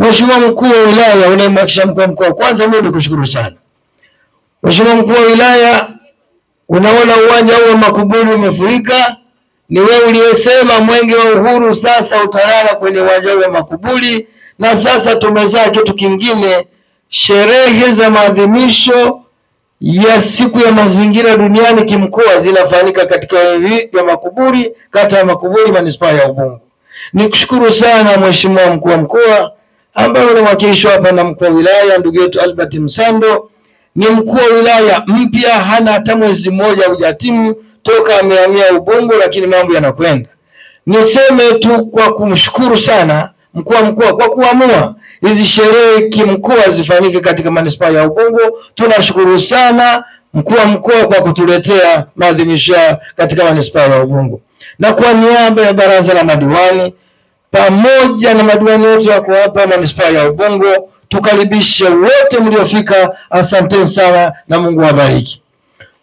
Mheshimiwa mkuu wa wilaya unayemwakilisha mkuu wa mkoa, kwanza mimi nikushukuru sana. Mheshimiwa mkuu wa wilaya, unaona uwanja huu wa Makuburi umefurika. Ni wewe uliyesema mwenge wa uhuru sasa utalala kwenye uwanja huu wa Makuburi, na sasa tumezaa kitu kingine. Sherehe za maadhimisho ya siku ya mazingira duniani kimkoa zinafanyika katika eneo ya Makuburi, kata ya Makuburi, manispaa ya Ubungo. Nikushukuru sana Mheshimiwa mkuu wa mkoa ambaye unawakilishwa hapa na mkuu wa wilaya ndugu yetu Albert Msando. Ni mkuu wa wilaya mpya, hana hata mwezi mmoja hujatimu toka amehamia Ubungo, lakini mambo yanakwenda. Niseme tu kwa kumshukuru sana mkuu wa mkoa kwa kuamua hizi sherehe kimkoa zifanyike katika manispaa ya Ubungo. Tunashukuru sana mkuu wa mkoa kwa kutuletea maadhimisho katika manispaa ya Ubungo. Na kwa niaba ya baraza la madiwani pamoja na madiwani wote wako hapa manispaa ya Ubungo, tukaribishe wote mliofika. Asante sana na Mungu awabariki.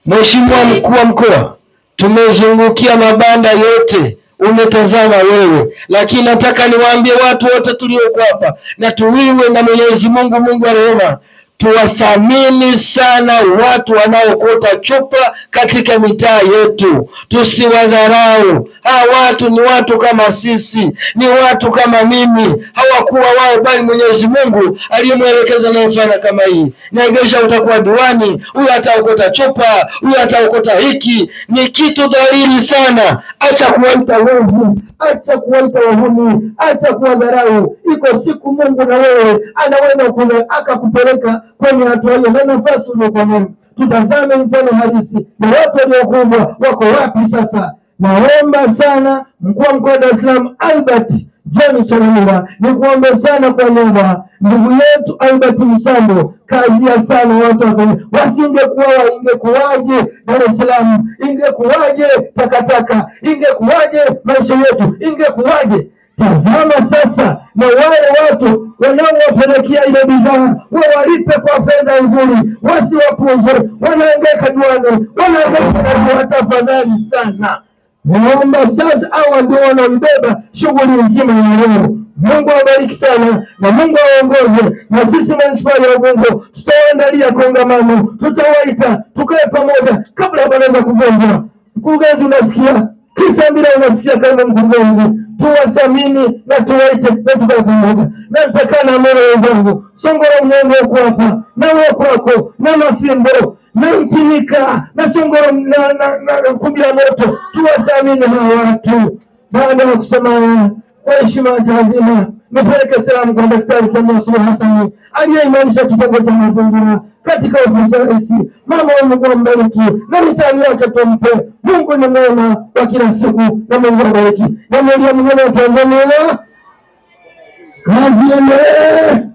Mheshimiwa mkuu wa mkoa, tumezungukia mabanda yote, umetazama wewe, lakini nataka niwaambie watu wote tulioko hapa na tuwiwe na Mwenyezi Mungu, Mungu wa rehema, tuwathamini sana watu wanaokota chupa katika mitaa yetu. Tusiwadharau. Hawa watu ni watu kama sisi, ni watu kama mimi. Hawakuwa wao bali Mwenyezi Mungu aliyemwelekeza na mfano kama hii. Naegesha utakuwa diwani, huyu ataokota chupa, huyu ataokota hiki. Ni kitu dhalili sana. Acha kuwaita wezi, acha kuwaita wahuni, acha kuwadharau. Iko siku Mungu na wewe anaweza akakupeleka kwenye hatua hiyo na nafasi uliyokuwa nayo. Tutazame mfano halisi na watu waliokumbwa wako wapi sasa. Naomba sana mkuu wa mkoa wa Dar es Salaam Albert John Chalamila, nikuombe sana kwa nyumba ndugu yetu Albert Msando, kazi ya sana watu wasingekuwa ingekuwaje Dar es Salaam, ingekuwaje takataka, ingekuwaje maisha yetu, ingekuwaje. Tazama sasa na wale watu wanaowapelekea ile bidhaa wawalipe kwa fedha nzuri, wasiwapunje, wanaangaika duane, wanaangaika. Tafadhali sana naomba sasa hawa ndio wanaibeba shughuli nzima ya leo. Mungu awabariki sana na Mungu awaongoze, na sisi manispaa ya Ubungo tutaandalia kongamano, tutawaita tukae pamoja kabla hawajaweza kugonjwa. Mkurugenzi unasikia, kisa bila unasikia kama mkurugenzi, tuwathamini na tuwaite na tukae pamoja. Na nitakana mbele wenzangu, Songoro Mnyonge wako hapa na wako wako na Mafimbo na Mtinika na Songoro na Kumbi la Moto, tuwathamini hawa watu. Baada ya kusema kwa heshima na taadhima, nipeleke salamu kwa Daktari Samia Suluhu Hassan aliyeimarisha kitengo cha mazingira katika ofisi ya Rais. Mama wa Mungu ambariki na mitani yake tumpe. Mungu ni mwema wa kila siku na Mungu abariki. Na Mungu wa Tanzania kazi endelee.